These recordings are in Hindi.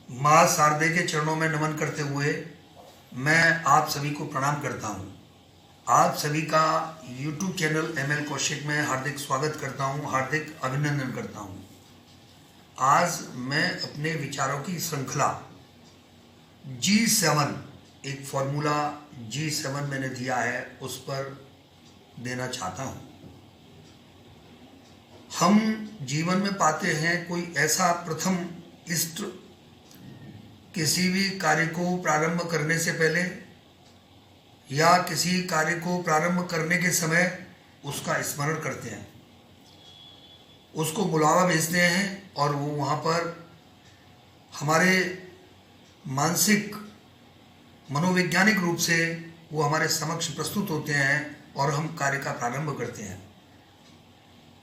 माँ शारदे के चरणों में नमन करते हुए मैं आप सभी को प्रणाम करता हूँ। आप सभी का YouTube चैनल ML कौशिक में हार्दिक स्वागत करता हूँ, हार्दिक अभिनंदन करता हूँ। आज मैं अपने विचारों की श्रृंखला G7, एक फॉर्मूला G7 मैंने दिया है, उस पर देना चाहता हूँ। हम जीवन में पाते हैं कोई ऐसा प्रथम इष्ट किसी भी कार्य को प्रारंभ करने से पहले या किसी कार्य को प्रारंभ करने के समय उसका स्मरण करते हैं, उसको बुलावा भेजते हैं और वो वहाँ पर हमारे मानसिक मनोवैज्ञानिक रूप से वो हमारे समक्ष प्रस्तुत होते हैं और हम कार्य का प्रारंभ करते हैं।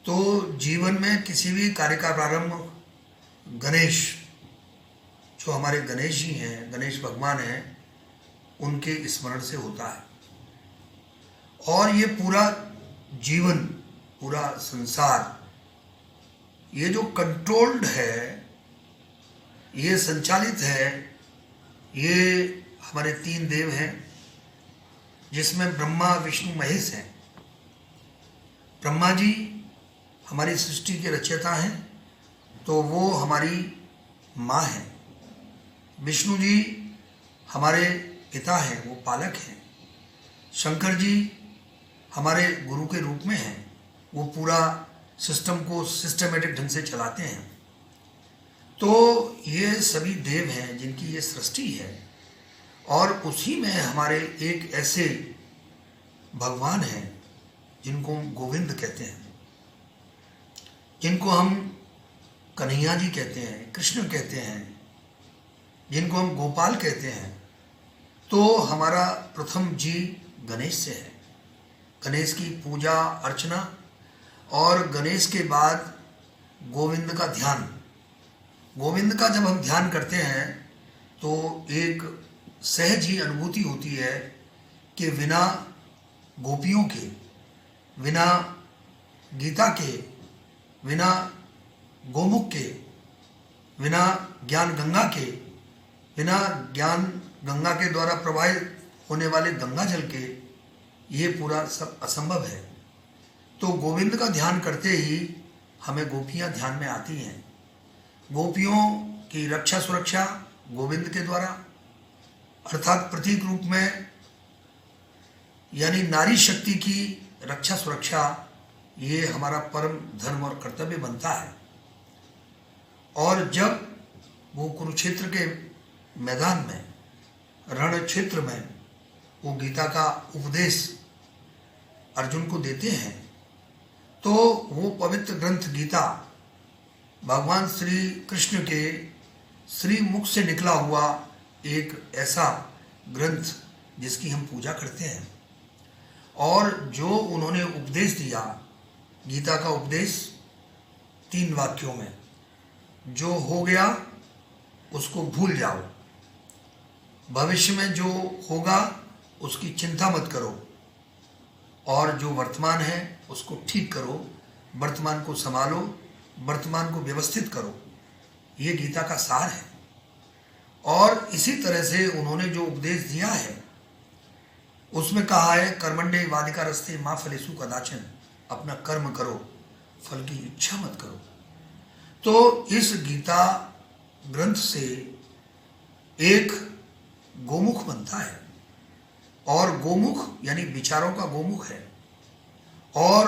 तो जीवन में किसी भी कार्य का प्रारंभ गणेश, जो हमारे गणेश जी हैं, गणेश भगवान हैं, उनके स्मरण से होता है। और ये पूरा जीवन, पूरा संसार, ये जो कंट्रोल्ड है, ये संचालित है, ये हमारे तीन देव हैं, जिसमें ब्रह्मा विष्णु महेश हैं। ब्रह्मा जी हमारी सृष्टि के रचयिता हैं, तो वो हमारी माँ हैं। विष्णु जी हमारे पिता हैं, वो पालक हैं। शंकर जी हमारे गुरु के रूप में हैं, वो पूरा सिस्टम को सिस्टमेटिक ढंग से चलाते हैं। तो ये सभी देव हैं जिनकी ये सृष्टि है, और उसी में हमारे एक ऐसे भगवान हैं जिनको हम गोविंद कहते हैं, जिनको हम कन्हैया जी कहते हैं, कृष्ण कहते हैं, जिनको हम गोपाल कहते हैं। तो हमारा प्रथम जी गणेश से है। गणेश की पूजा अर्चना और गणेश के बाद गोविंद का ध्यान। गोविंद का जब हम ध्यान करते हैं तो एक सहज ही अनुभूति होती है कि बिना गोपियों के, बिना गीता के, बिना गोमुख के, बिना ज्ञान गंगा के, बिना ज्ञान गंगा के द्वारा प्रवाहित होने वाले गंगा जल के, ये पूरा सब असंभव है। तो गोविंद का ध्यान करते ही हमें गोपियाँ ध्यान में आती हैं। गोपियों की रक्षा सुरक्षा गोविंद के द्वारा, अर्थात प्रतीक रूप में, यानी नारी शक्ति की रक्षा सुरक्षा, ये हमारा परम धर्म और कर्तव्य बनता है। और जब वो कुरुक्षेत्र के मैदान में, रण क्षेत्र में, वो गीता का उपदेश अर्जुन को देते हैं, तो वो पवित्र ग्रंथ गीता भगवान श्री कृष्ण के श्री मुख से निकला हुआ एक ऐसा ग्रंथ जिसकी हम पूजा करते हैं। और जो उन्होंने उपदेश दिया, गीता का उपदेश 3 वाक्यों में, जो हो गया उसको भूल जाओ, भविष्य में जो होगा उसकी चिंता मत करो, और जो वर्तमान है उसको ठीक करो, वर्तमान को संभालो, वर्तमान को व्यवस्थित करो। ये गीता का सार है। और इसी तरह से उन्होंने जो उपदेश दिया है उसमें कहा है, कर्मण्ये वाधिकारस्ते मा फलेषु कदाचन, अपना कर्म करो, फल की इच्छा मत करो। तो इस गीता ग्रंथ से एक गोमुख बनता है, और गोमुख यानी विचारों का गोमुख है। और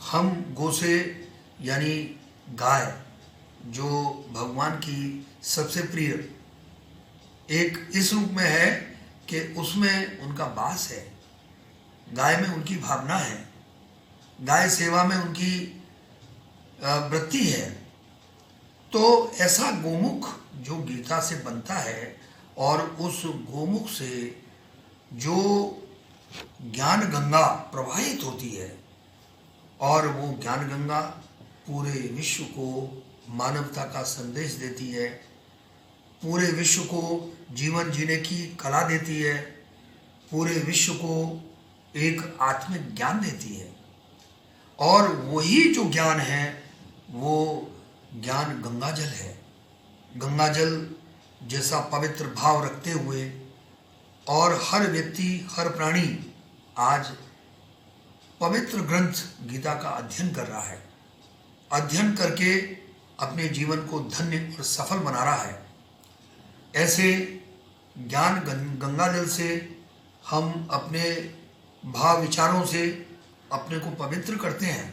हम गो से यानी गाय, जो भगवान की सबसे प्रिय, एक इस रूप में है कि उसमें उनका वास है, गाय में उनकी भावना है, गाय सेवा में उनकी वृत्ति है। तो ऐसा गोमुख जो गीता से बनता है, और उस गोमुख से जो ज्ञान गंगा प्रवाहित होती है, और वो ज्ञान गंगा पूरे विश्व को मानवता का संदेश देती है, पूरे विश्व को जीवन जीने की कला देती है, पूरे विश्व को एक आत्मिक ज्ञान देती है। और वही जो ज्ञान है वो ज्ञान गंगा जल है। गंगा जल जैसा पवित्र भाव रखते हुए, और हर व्यक्ति, हर प्राणी आज पवित्र ग्रंथ गीता का अध्ययन कर रहा है, अध्ययन करके अपने जीवन को धन्य और सफल बना रहा है। ऐसे ज्ञान गंगा जल से हम अपने भाव विचारों से अपने को पवित्र करते हैं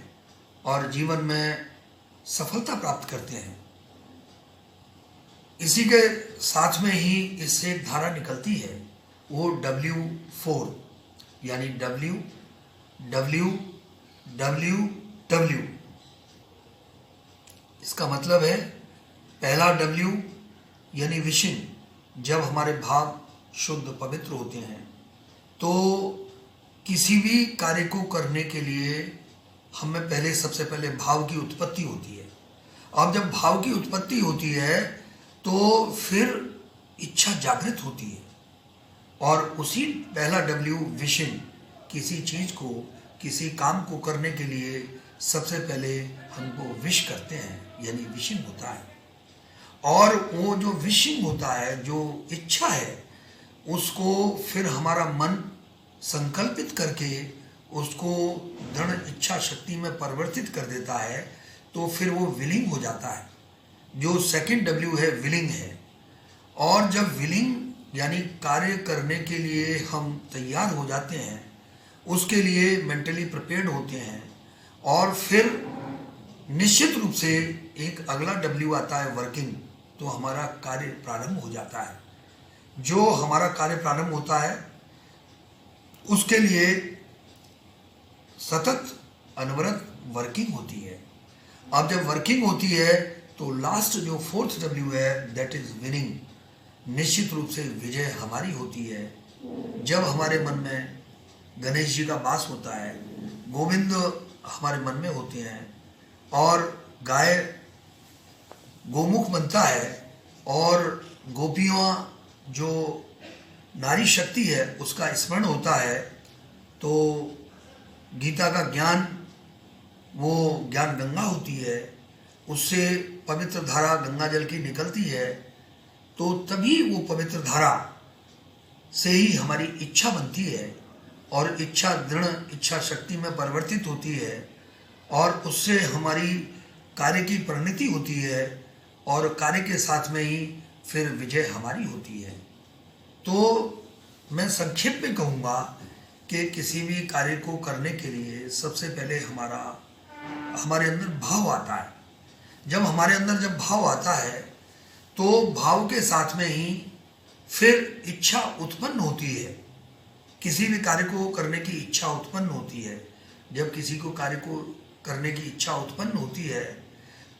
और जीवन में सफलता प्राप्त करते हैं। इसी के साथ में ही इससे एक धारा निकलती है, वो W4 यानी W W W W। इसका मतलब है पहला W यानी विशन। जब हमारे भाव शुद्ध पवित्र होते हैं तो किसी भी कार्य को करने के लिए हमें पहले, सबसे पहले भाव की उत्पत्ति होती है। अब जब भाव की उत्पत्ति होती है तो फिर इच्छा जागृत होती है, और उसी पहला W विशन, किसी चीज को, किसी काम को करने के लिए सबसे पहले हमको विश करते हैं, यानी विशिंग होता है। और वो जो विशिंग होता है, जो इच्छा है, उसको फिर हमारा मन संकल्पित करके उसको दृढ़ इच्छा शक्ति में परिवर्तित कर देता है, तो फिर वो विलिंग हो जाता है। जो सेकंड W है, विलिंग है। और जब विलिंग यानी कार्य करने के लिए हम तैयार हो जाते हैं, उसके लिए मेंटली प्रिपेयर्ड होते हैं, और फिर निश्चित रूप से एक अगला W आता है, वर्किंग। तो हमारा कार्य प्रारंभ हो जाता है। जो हमारा कार्य प्रारंभ होता है उसके लिए सतत अनवरत वर्किंग होती है। अब जब वर्किंग होती है तो लास्ट जो फोर्थ W है, दैट इज विनिंग। निश्चित रूप से विजय हमारी होती है जब हमारे मन में गणेश जी का वास होता है, गोविंद हमारे मन में होते हैं, और गाय गोमुख बनता है, और गोपियाँ जो नारी शक्ति है उसका स्मरण होता है, तो गीता का ज्ञान, वो ज्ञान गंगा होती है, उससे पवित्र धारा गंगा जल की निकलती है। तो तभी वो पवित्र धारा से ही हमारी इच्छा बनती है, और इच्छा दृढ़ इच्छा शक्ति में परिवर्तित होती है, और उससे हमारी कार्य की परिणति होती है, और कार्य के साथ में ही फिर विजय हमारी होती है। तो मैं संक्षेप में कहूँगा कि किसी भी कार्य को करने के लिए सबसे पहले हमारे अंदर भाव आता है। जब हमारे अंदर जब भाव आता है तो भाव के साथ में ही फिर इच्छा उत्पन्न होती है। किसी भी कार्य को करने की इच्छा उत्पन्न होती है। जब किसी को कार्य को करने की इच्छा उत्पन्न होती है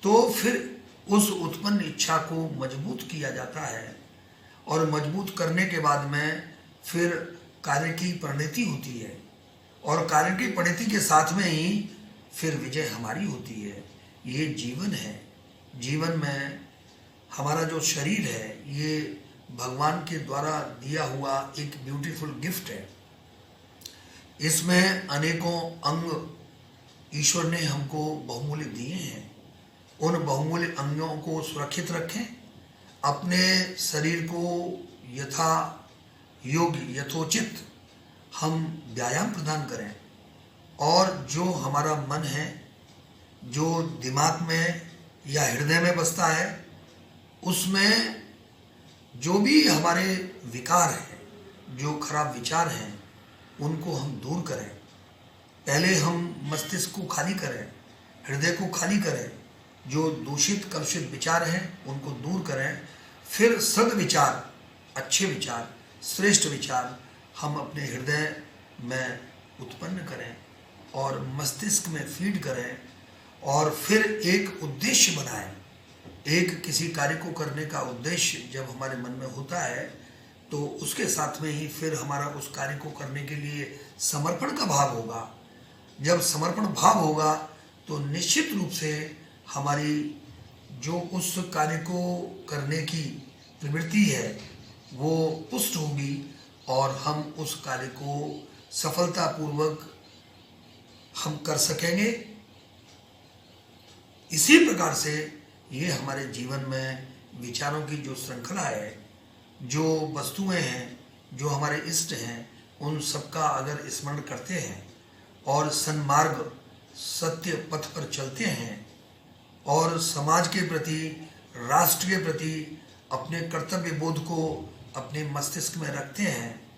तो फिर उस उत्पन्न इच्छा को मजबूत किया जाता है, और मजबूत करने के बाद में फिर कार्य की परिणति होती है, और कार्य की परिणति के साथ में ही फिर विजय हमारी होती है। ये जीवन है। जीवन में हमारा जो शरीर है ये भगवान के द्वारा दिया हुआ एक ब्यूटीफुल गिफ्ट है। इसमें अनेकों अंग ईश्वर ने हमको बहुमूल्य दिए हैं। उन बहुमूल्य अंगों को सुरक्षित रखें, अपने शरीर को यथा योग्य यथोचित हम व्यायाम प्रदान करें, और जो हमारा मन है, जो दिमाग में या हृदय में बसता है, उसमें जो भी हमारे विकार हैं, जो खराब विचार हैं, उनको हम दूर करें। पहले हम मस्तिष्क को खाली करें, हृदय को खाली करें, जो दूषित कलुषित विचार हैं उनको दूर करें। फिर सद्विचार, अच्छे विचार, श्रेष्ठ विचार हम अपने हृदय में उत्पन्न करें और मस्तिष्क में फीड करें, और फिर एक उद्देश्य बनाएं। एक किसी कार्य को करने का उद्देश्य जब हमारे मन में होता है तो उसके साथ में ही फिर हमारा उस कार्य को करने के लिए समर्पण का भाव होगा। जब समर्पण भाव होगा तो निश्चित रूप से हमारी जो उस कार्य को करने की प्रवृत्ति है वो पुष्ट होगी, और हम उस कार्य को सफलतापूर्वक हम कर सकेंगे। इसी प्रकार से ये हमारे जीवन में विचारों की जो श्रृंखला है जो वस्तुएं हैं, जो हमारे इष्ट हैं, उन सबका अगर स्मरण करते हैं और सन्मार्ग सत्य पथ पर चलते हैं और समाज के प्रति, राष्ट्र के प्रति अपने कर्तव्य बोध को अपने मस्तिष्क में रखते हैं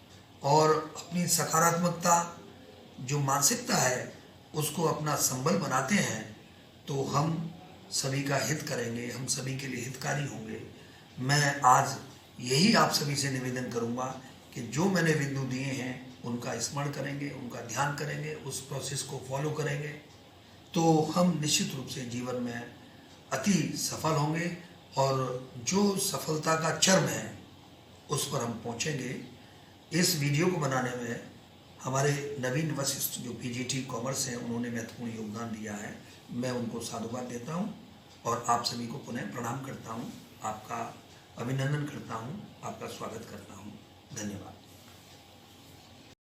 और अपनी सकारात्मकता जो मानसिकता है उसको अपना संबल बनाते हैं, तो हम सभी का हित करेंगे, हम सभी के लिए हितकारी होंगे। मैं आज यही आप सभी से निवेदन करूंगा कि जो मैंने बिंदु दिए हैं उनका स्मरण करेंगे, उनका ध्यान करेंगे, उस प्रोसेस को फॉलो करेंगे, तो हम निश्चित रूप से जीवन में अति सफल होंगे और जो सफलता का चरम है उस पर हम पहुंचेंगे। इस वीडियो को बनाने में हमारे नवीन वशिष्ठ जो पीजीटी कॉमर्स हैं, उन्होंने महत्वपूर्ण योगदान दिया है। मैं उनको साधुवाद देता हूं और आप सभी को पुनः प्रणाम करता हूं, आपका अभिनंदन करता हूं, आपका स्वागत करता हूं। धन्यवाद।